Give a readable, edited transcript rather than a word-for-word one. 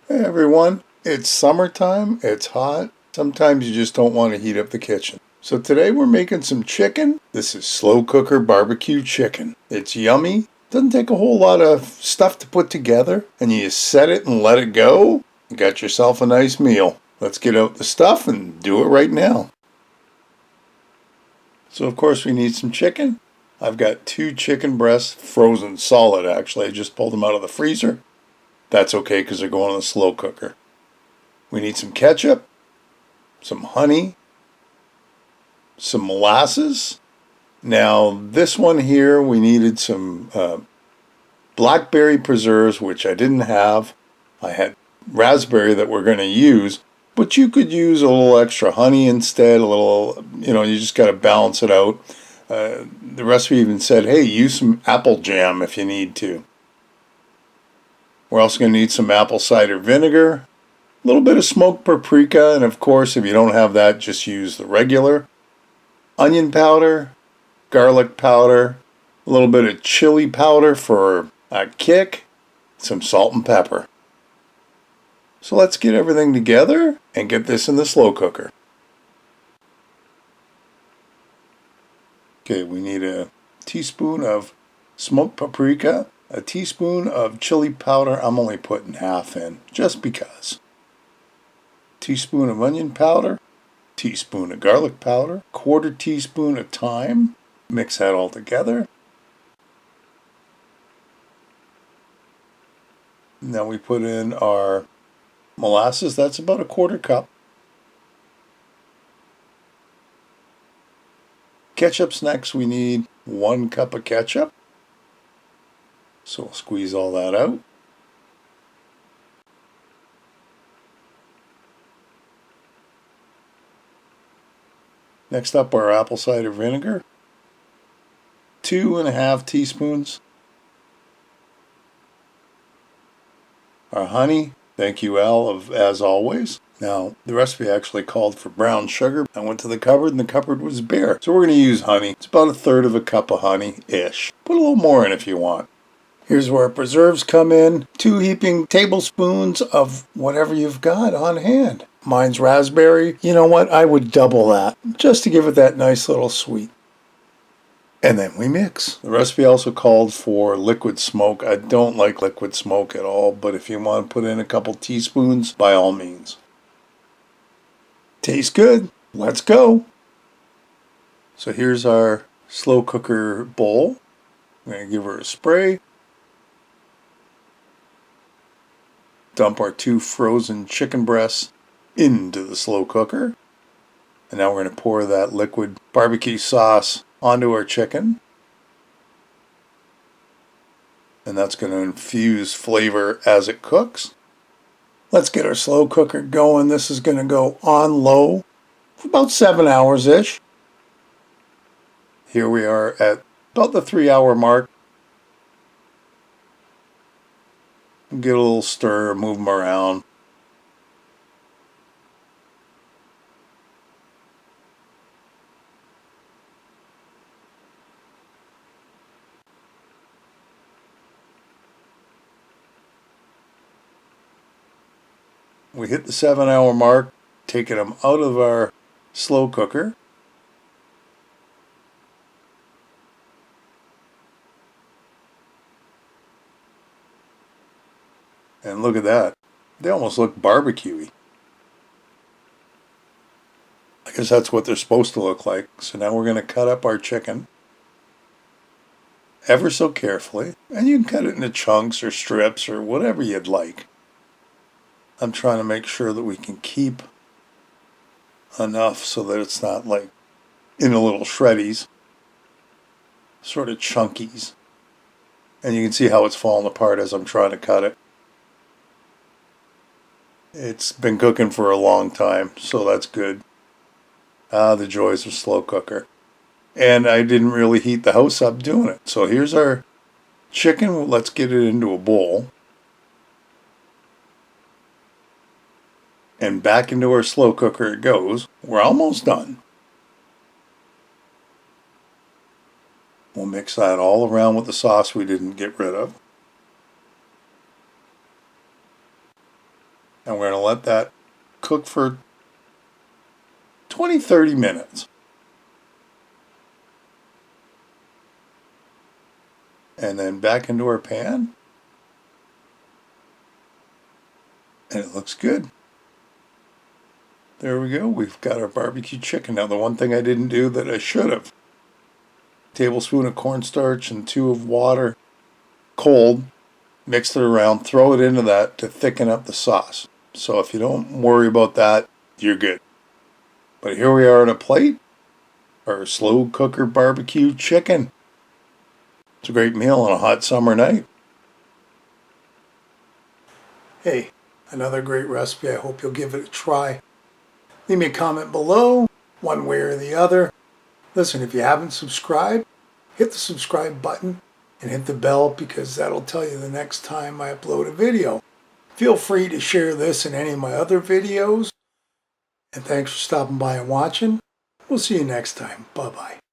Hey everyone, it's summertime, it's hot. Sometimes you just don't want to heat up the kitchen. So today we're making some chicken. This is slow cooker barbecue chicken. It's yummy, doesn't take a whole lot of stuff to put together, and you just set it and let it go. You got yourself a nice meal. Let's get out the stuff and do it right now. So of course we need some chicken. I've got 2 chicken breasts, frozen solid actually. I just pulled them out of the freezer. That's okay because they're going in the slow cooker. We need some ketchup, some honey, some molasses. Now, this one here, we needed some blackberry preserves, which I didn't have. I had raspberry that we're going to use, but you could use a little extra honey instead, a little, you just got to balance it out. The recipe even said, hey, use some apple jam if you need to. We're also going to need some apple cider vinegar, a little bit of smoked paprika, and of course, if you don't have that, just use the regular. Onion powder, garlic powder, a little bit of chili powder for a kick, some salt and pepper. So let's get everything together and get this in the slow cooker. Okay, we need a teaspoon of smoked paprika, a teaspoon of chili powder. I'm only putting half in, just because. Teaspoon of onion powder, teaspoon of garlic powder, 1/4 teaspoon of thyme. Mix that all together. Now we put in our molasses. That's about a 1/4 cup. Ketchup's next. We need 1 cup of ketchup. So we'll squeeze all that out. Next up, our apple cider vinegar. 2½ teaspoons. Our honey, thank you Al, as always. Now, the recipe actually called for brown sugar. I went to the cupboard and the cupboard was bare. So we're going to use honey. It's about 1/3 of a cup of honey-ish. Put a little more in if you want. Here's where preserves come in. 2 heaping tablespoons of whatever you've got on hand. Mine's raspberry. You know what? I would double that just to give it that nice little sweet. And then we mix. The recipe also called for liquid smoke. I don't like liquid smoke at all, but if you want to put in a couple teaspoons, by all means. Tastes good. Let's go. So here's our slow cooker bowl. I'm going to give her a spray. Dump our 2 frozen chicken breasts into the slow cooker. And now we're going to pour that liquid barbecue sauce onto our chicken. And that's going to infuse flavor as it cooks. Let's get our slow cooker going. This is going to go on low for about 7 hours-ish. Here we are at about the 3-hour mark. Get a little stir, move them around. We hit the 7-hour mark, taking them out of our slow cooker. And look at that. They almost look barbecue-y. I guess that's what they're supposed to look like. So now we're going to cut up our chicken ever so carefully. And you can cut it into chunks or strips or whatever you'd like. I'm trying to make sure that we can keep enough so that it's not like in a little shreddies, sort of chunkies. And you can see how it's falling apart as I'm trying to cut it. It's been cooking for a long time, so that's good. Ah, the joys of slow cooker. And I didn't really heat the house up doing it. So here's our chicken. Let's get it into a bowl. And back into our slow cooker it goes. We're almost done. We'll mix that all around with the sauce we didn't get rid of. And we're going to let that cook for 20-30 minutes. And then back into our pan. And it looks good. There we go. We've got our barbecue chicken. Now the one thing I didn't do that I should have. Tablespoon of cornstarch and 2 of water. Cold. Mix it around. Throw it into that to thicken up the sauce. So if you don't worry about that, you're good. But here we are on a plate. Our slow cooker barbecue chicken. It's a great meal on a hot summer night. Hey, another great recipe. I hope you'll give it a try. Leave me a comment below, one way or the other. Listen, if you haven't subscribed, hit the subscribe button and hit the bell because that'll tell you the next time I upload a video. Feel free to share this and any of my other videos. And thanks for stopping by and watching. We'll see you next time. Bye-bye.